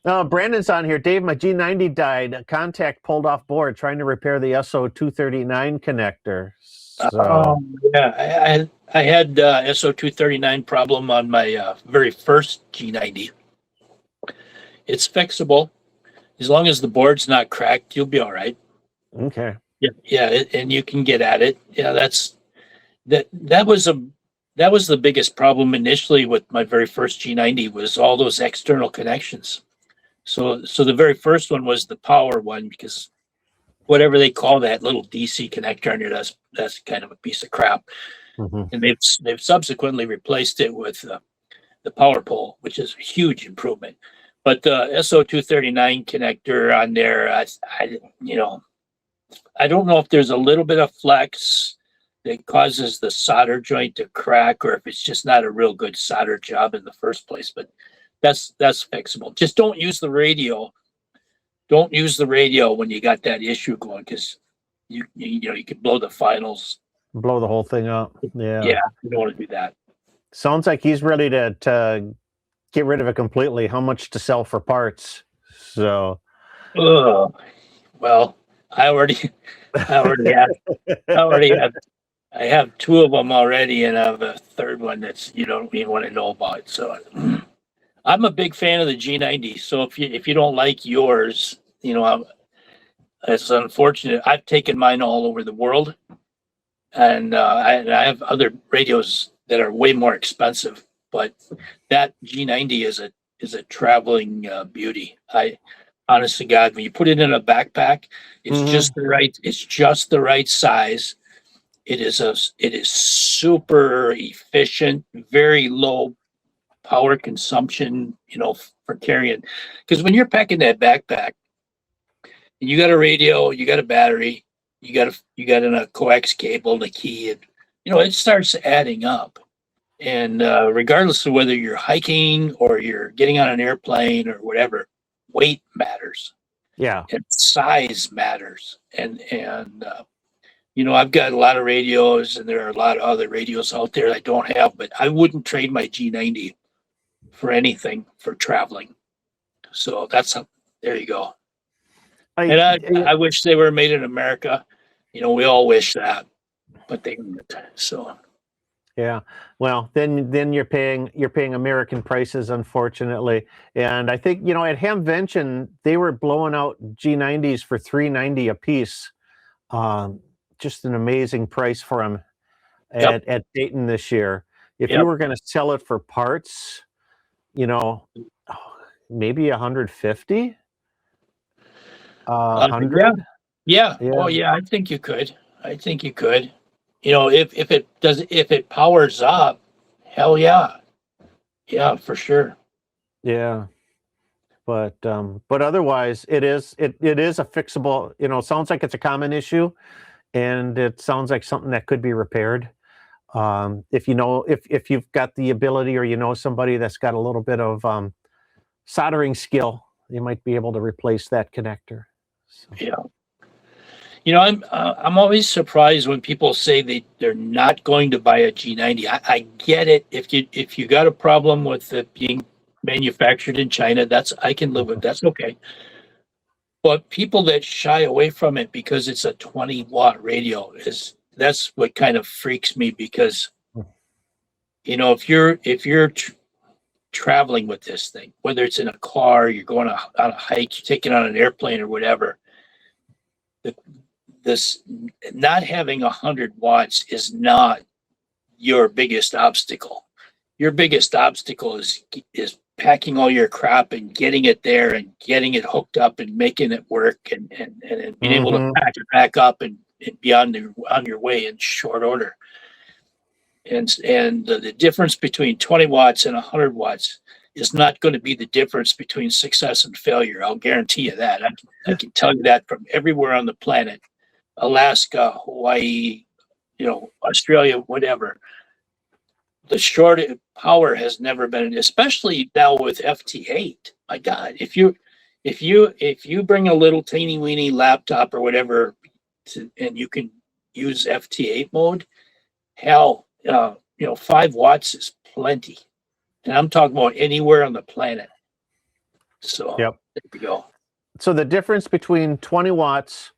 Brandon's on here. Dave, my G90 died. A contact pulled off board trying to repair the SO239 connector. So Yeah, I had SO239 problem on my very first G90. It's fixable. As long as the board's not cracked, you'll be all right. okay. Yeah, and you can get at it. Yeah, that was the biggest problem initially with my very first G90 was all those external connections. So the very first one was the power one because whatever they call that little DC connector under that's kind of a piece of crap. Mm-hmm. And they've subsequently replaced it with the power pole, which is a huge improvement. But the SO239 connector on there, I don't know if there's a little bit of flex that causes the solder joint to crack, or if it's just not a real good solder job in the first place. But that's fixable. Just don't use the radio. Don't use the radio when you got that issue going, because you could blow the finals. Blow the whole thing up. Yeah. Yeah, you don't want to do that. Sounds like he's ready to get rid of it completely. How much to sell for parts? So. Well, I have two of them already, and I have a third one that's you don't even want to know about. So I'm a big fan of the G90. So if you don't like yours, it's unfortunate. I've taken mine all over the world, and I have other radios that are way more expensive. But that G90 is a traveling beauty. Honest to God, when you put it in a backpack, it's just the right. It's just the right size. It is super efficient, very low power consumption. For carrying, because when you're packing that backpack, you got a radio, you got a battery, you got a coax cable, and a key, and it starts adding up. And regardless of whether you're hiking or you're getting on an airplane or whatever, weight matters. Yeah. And size matters. And I've got a lot of radios, and there are a lot of other radios out there I don't have, but I wouldn't trade my G90 for anything for traveling. So there you go. I wish they were made in America. We all wish that, but they weren't. So. Yeah, well, then you're paying American prices, unfortunately. And I think at Hamvention they were blowing out G90s for $390 a piece. Just an amazing price for them at Dayton this year. If you were going to sell it for parts, maybe 150, 100. Yeah. Oh yeah, I think you could. If it powers up, hell yeah. Yeah, for sure. Yeah. But otherwise it is a fixable, it sounds like it's a common issue, and it sounds like something that could be repaired. If you've got the ability, or somebody that's got a little bit of soldering skill, you might be able to replace that connector. So. Yeah. I'm always surprised when people say they're not going to buy a G90. I get it. If you got a problem with it being manufactured in China, I can live with. That's okay. But people that shy away from it because it's a 20-watt radio that's what kind of freaks me, because if you're traveling with this thing, whether it's in a car, you're going on a hike, you're taking on an airplane or whatever, this not having 100 watts is not your biggest obstacle. Your biggest obstacle is packing all your crap and getting it there and getting it hooked up and making it work and being able to pack it back up and be on your way in short order. And the difference between 20 watts and 100 watts is not going to be the difference between success and failure. I'll guarantee you that. I can tell you that from everywhere on the planet. Alaska, Hawaii, Australia, whatever. The short power has never been, especially now with FT8. My God, if you bring a little teeny weeny laptop or whatever, and you can use FT8 mode, hell, 5 watts is plenty. And I'm talking about anywhere on the planet. So Yep. there we go. So the difference between 20 watts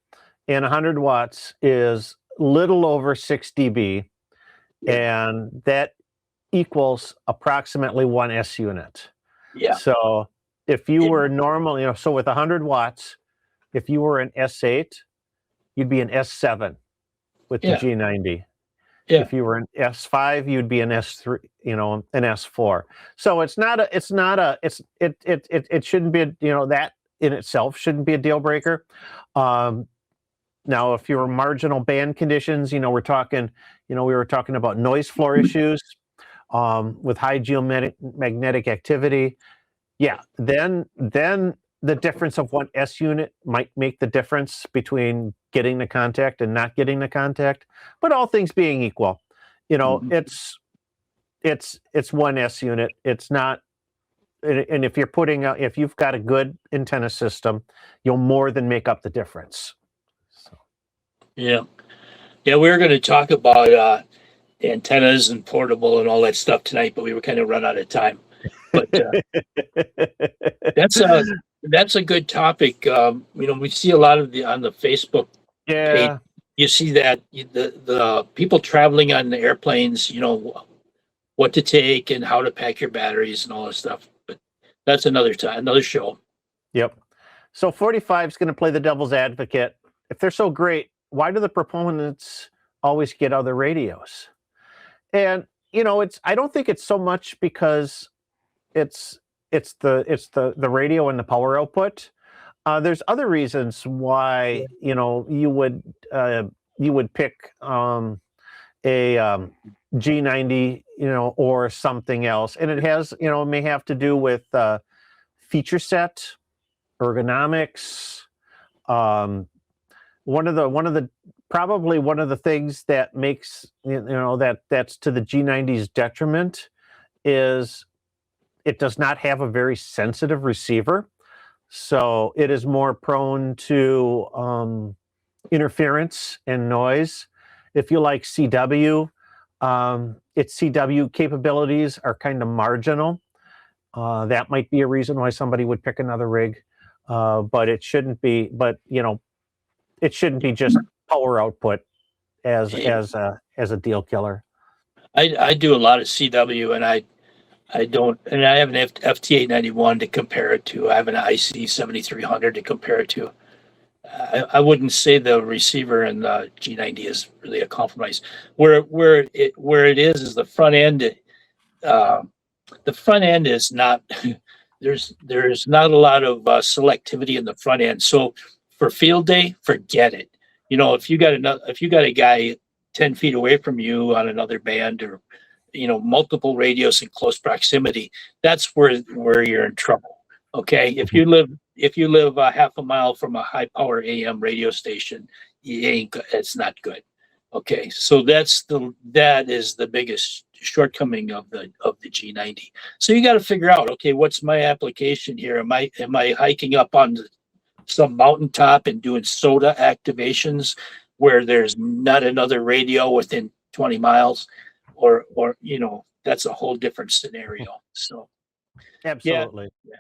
and 100 watts is little over 6 dB, and that equals approximately 1 S unit. Yeah. So if you were normal, so with 100 watts, if you were an S8, you'd be an S7 with the Yeah. G90. Yeah. If you were an S5, you'd be an S3, an S4. So it shouldn't be, that in itself shouldn't be a deal breaker. Now, if you're marginal band conditions, we were talking about noise floor issues with high geomagnetic activity. Yeah, then the difference of 1 S unit might make the difference between getting the contact and not getting the contact. But all things being equal, it's 1 S unit. It's not, and if if you've got a good antenna system, you'll more than make up the difference. So. Yeah. Yeah, we were going to talk about antennas and portable and all that stuff tonight, but we were kind of run out of time. But that's a good topic. We see a lot of on the Facebook page. Yeah. You see that the people traveling on the airplanes, what to take and how to pack your batteries and all that stuff. But that's another show. Yep. So 45 is going to play the devil's advocate. If they're so great, why do the proponents always get other radios? And I don't think it's so much because it's the radio and the power output. There's other reasons why you would pick a G90 or something else, and it has it may have to do with feature set, ergonomics. One of the things that makes that's to the G90's detriment is it does not have a very sensitive receiver, so it is more prone to interference and noise. If you like CW, its CW capabilities are kind of marginal. That might be a reason why somebody would pick another rig, but it shouldn't be. But it shouldn't be just power output as a deal killer. I do a lot of CW, and I have an FT891 to compare it to. I have an IC7300 to compare it to. I wouldn't say the receiver in the G90 is really a compromise. Where it is the front end. The front end is not. There's not a lot of selectivity in the front end. So for field day, forget it. If you got a guy 10 feet away from you on another band, or multiple radios in close proximity, that's where you're in trouble. Okay, if you live a half a mile from a high power AM radio station, it's not good. Okay, so that is the biggest shortcoming of the G90. So you got to figure out, okay, what's my application here? Am I hiking up on some mountaintop and doing SOTA activations where there's not another radio within 20 miles, or that's a whole different scenario. So absolutely. Yeah.